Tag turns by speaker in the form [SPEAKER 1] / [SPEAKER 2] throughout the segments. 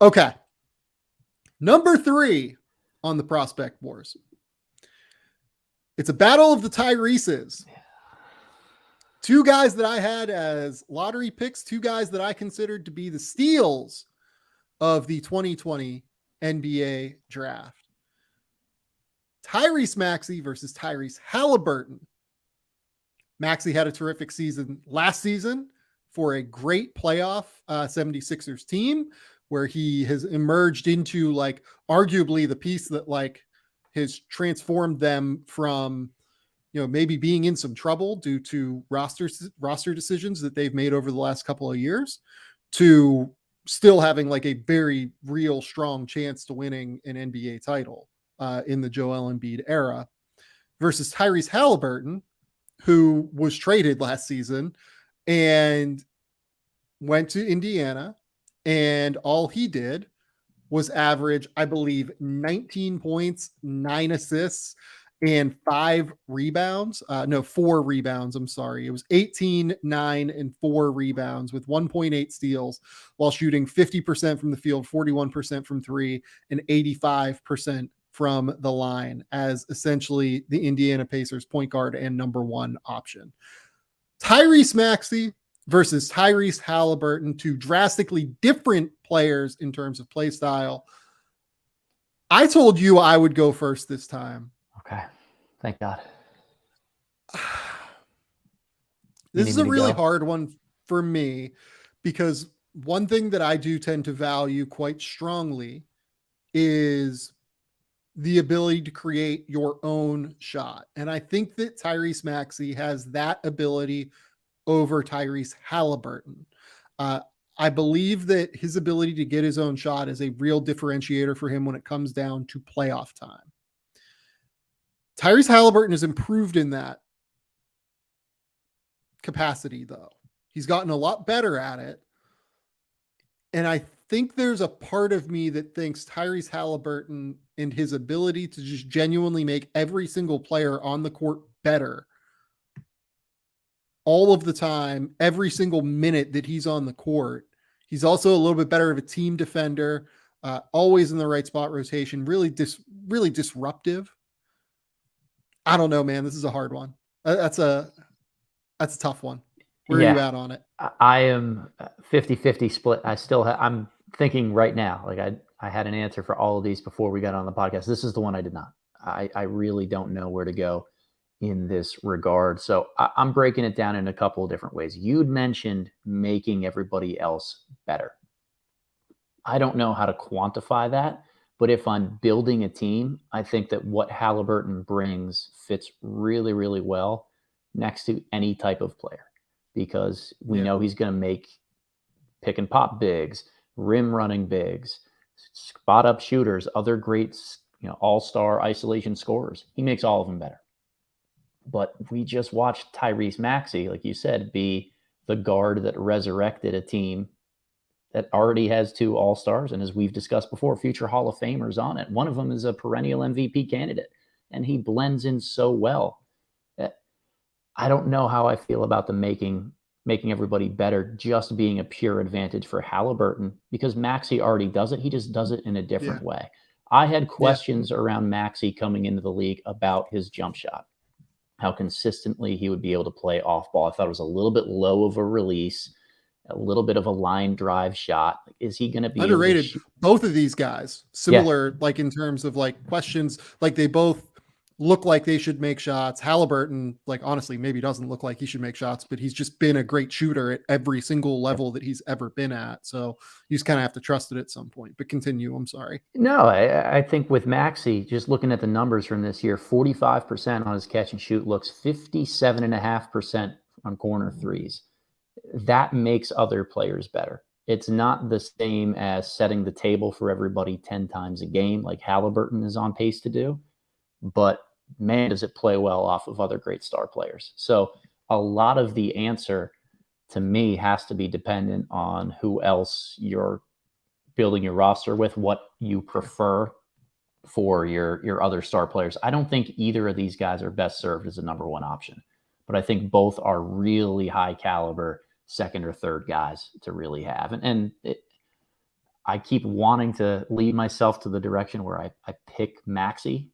[SPEAKER 1] Okay. Number 3 on the prospect wars. It's a battle of the Tyreses. 2 guys that I had as lottery picks, 2 guys that I considered to be the steals of the 2020 NBA draft. Tyrese Maxey versus Tyrese Haliburton. Maxey had a terrific season last season for a great playoff 76ers team where he has emerged into like arguably the piece that like has transformed them from, you know, maybe being in some trouble due to roster decisions that they've made over the last couple of years to still having like a very real strong chance to winning an NBA title in the Joel Embiid era, versus Tyrese Haliburton, who was traded last season and went to Indiana, and all he did was average, I believe, 19 points, 9 assists, and 4 rebounds. I'm sorry. It was 18, 9, and 4 rebounds with 1.8 steals while shooting 50% from the field, 41% from 3, and 85% from the line as essentially the Indiana Pacers point guard and number 1 option. Tyrese Maxey versus Tyrese Haliburton, 2 drastically different players in terms of play style. I told you I would go first this time.
[SPEAKER 2] Okay. Thank God.
[SPEAKER 1] This is a really hard one for me because one thing that I do tend to value quite strongly is the ability to create your own shot. And I think that Tyrese Maxey has that ability over Tyrese Haliburton. I believe that his ability to get his own shot is a real differentiator for him when it comes down to playoff time. Tyrese Haliburton has improved in that capacity, though. He's gotten a lot better at it. And I think there's a part of me that thinks Tyrese Haliburton and his ability to just genuinely make every single player on the court better all of the time, every single minute that he's on the court. He's also a little bit better of a team defender, always in the right spot rotation, really disruptive. I don't know, man. This is a hard one. That's a tough one. Where are you at on it?
[SPEAKER 2] I am 50-50 split. I'm thinking right now, like I had an answer for all of these before we got on the podcast. This is the one I did not. I really don't know where to go in this regard. So I'm breaking it down in a couple of different ways. You'd mentioned making everybody else better. I don't know how to quantify that, but if I'm building a team, I think that what Haliburton brings fits really, really well next to any type of player, because we know he's going to make pick and pop bigs, rim running bigs, spot up shooters, other great, all-star isolation scorers. He makes all of them better. But we just watched Tyrese Maxey, like you said, be the guard that resurrected a team that already has 2 all-stars. And as we've discussed before, future Hall of Famers on it. One of them is a perennial MVP candidate, and he blends in so well. I don't know how I feel about the making everybody better just being a pure advantage for Haliburton, because Maxey already does it. He just does it in a different way. I had questions around Maxey coming into the league about his jump shot, how consistently he would be able to play off ball. I thought it was a little bit low of a release, a little bit of a line drive shot. Is he going to be
[SPEAKER 1] underrated? Both of these guys, similar, like in terms of like questions, like they both look like they should make shots. Haliburton, like honestly, maybe doesn't look like he should make shots, but he's just been a great shooter at every single level that he's ever been at. So you just kind of have to trust it at some point. But continue. I'm sorry.
[SPEAKER 2] No, I think with Maxey, just looking at the numbers from this year, 45% on his catch and shoot looks, 57.5% on corner threes. That makes other players better. It's not the same as setting the table for everybody 10 times a game like Haliburton is on pace to do, but man, does it play well off of other great star players. So a lot of the answer to me has to be dependent on who else you're building your roster with, what you prefer for your other star players. I don't think either of these guys are best served as a number 1 option, but I think both are really high caliber second or third guys to really have. I keep wanting to lead myself to the direction where I pick Maxey,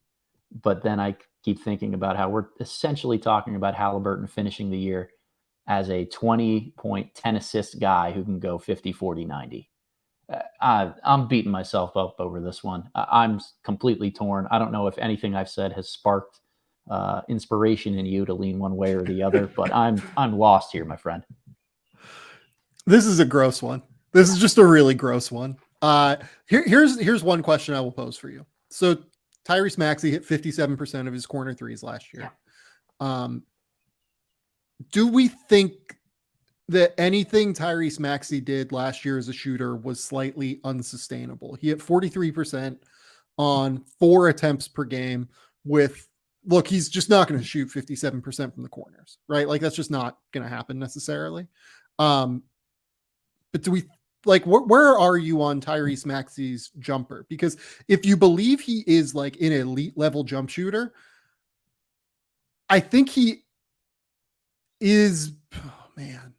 [SPEAKER 2] but then I keep thinking about how we're essentially talking about Haliburton finishing the year as a 20-point, 10 assist guy who can go 50, 40, 90. I'm beating myself up over this one. I'm completely torn. I don't know if anything I've said has sparked inspiration in you to lean one way or the other, but I'm lost here, my friend.
[SPEAKER 1] This is a gross one. This is just a really gross one. Here's one question I will pose for you. So Tyrese Maxey hit 57% of his corner threes last year.
[SPEAKER 2] Yeah.
[SPEAKER 1] Do we think that anything Tyrese Maxey did last year as a shooter was slightly unsustainable? He hit 43% on 4 attempts per game look, he's just not going to shoot 57% from the corners, right? Like that's just not going to happen necessarily. But do we where are you on Tyrese Maxey's jumper? Because if you believe he is like an elite level jump shooter, I think he is, oh man.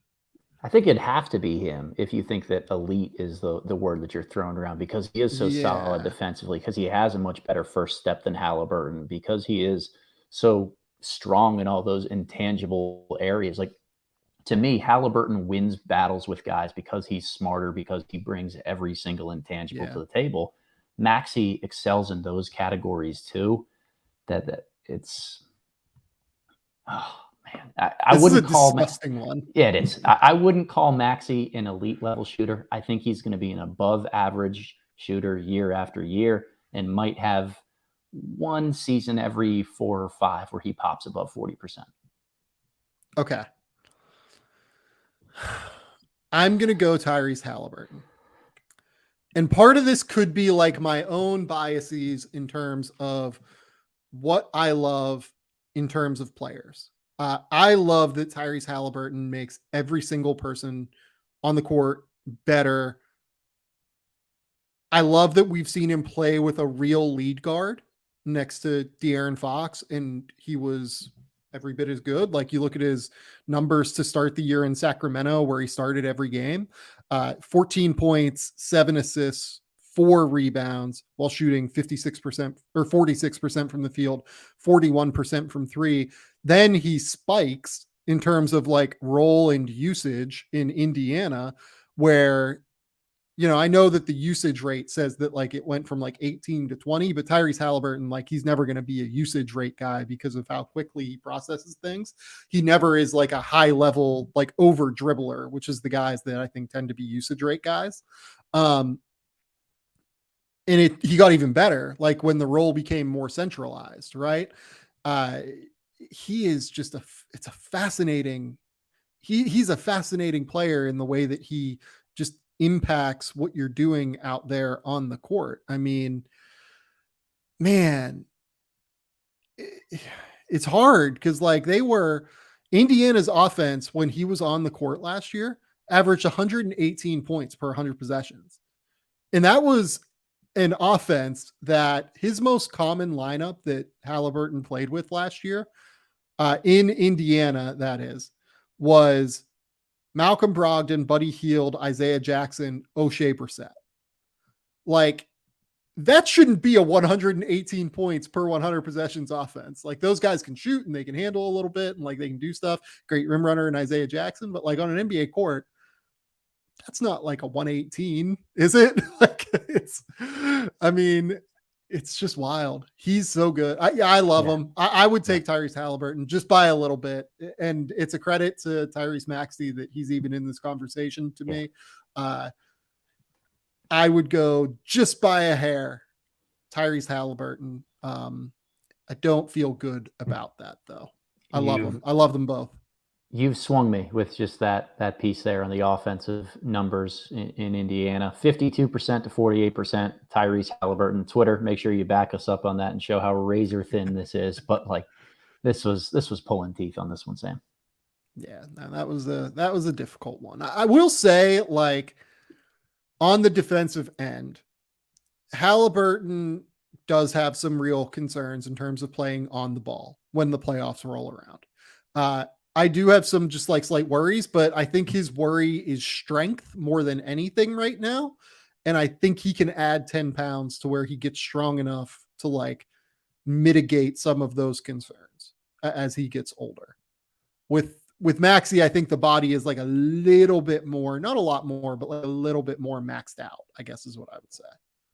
[SPEAKER 2] I think it'd have to be him if you think that elite is the word that you're throwing around, because he is so solid defensively, because he has a much better first step than Haliburton, because he is so strong in all those intangible areas. Like, to me, Haliburton wins battles with guys because he's smarter, because he brings every single intangible to the table. Maxey excels in those categories too. That it's, oh man, I wouldn't call
[SPEAKER 1] disgusting one.
[SPEAKER 2] Yeah, it is. I wouldn't call Maxey an elite level shooter. I think he's going to be an above average shooter year after year, and might have one season every 4 or 5 where he pops above 40%.
[SPEAKER 1] Okay. I'm going to go Tyrese Haliburton. And part of this could be like my own biases in terms of what I love in terms of players. I love that Tyrese Haliburton makes every single person on the court better. I love that we've seen him play with a real lead guard next to De'Aaron Fox, and he was every bit as good. Like, you look at his numbers to start the year in Sacramento, where he started every game, 14 points, 7 assists, 4 rebounds, while shooting 56% or 46% from the field, 41% from 3. Then he spikes in terms of like role and usage in Indiana, where, you know, I know that the usage rate says that like it went from like 18 to 20, but Tyrese Haliburton, like, he's never going to be a usage rate guy because of how quickly he processes things. He never is like a high level, like over dribbler, which is the guys that I think tend to be usage rate guys. And he got even better, like when the role became more centralized, right? He is just it's a fascinating, he's a fascinating player in the way that he just impacts what you're doing out there on the court. I mean, man, it's hard because like Indiana's offense when he was on the court last year averaged 118 points per 100 possessions. And that was an offense that his most common lineup that Haliburton played with last year in Indiana, that is, was Malcolm Brogdon, Buddy Hield, Isaiah Jackson, O'Shea Brissett. Like, that shouldn't be a 118 points per 100 possessions offense. Like, those guys can shoot and they can handle a little bit and like they can do stuff. Great rim runner and Isaiah Jackson, but like on an NBA court, that's not like a 118, is it? Like, I mean, it's just wild. He's so good. I love him. I would take Tyrese Haliburton just by a little bit. And it's a credit to Tyrese Maxey that he's even in this conversation to me. I would go just by a hair, Tyrese Haliburton. I don't feel good about that though. I love them. I love them both.
[SPEAKER 2] You've swung me with just that piece there on the offensive numbers in Indiana. 52% to 48%. Tyrese Haliburton. Twitter, make sure you back us up on that and show how razor thin this is. But like, this was pulling teeth on this one, Sam.
[SPEAKER 1] Yeah, no, that was a difficult one. I will say, like, on the defensive end, Haliburton does have some real concerns in terms of playing on the ball when the playoffs roll around. I do have some just like slight worries, but I think his worry is strength more than anything right now. And I think he can add 10 pounds to where he gets strong enough to like mitigate some of those concerns as he gets older. With Maxey, I think the body is like a little bit more, not a lot more, but like a little bit more maxed out, I guess is what I would say.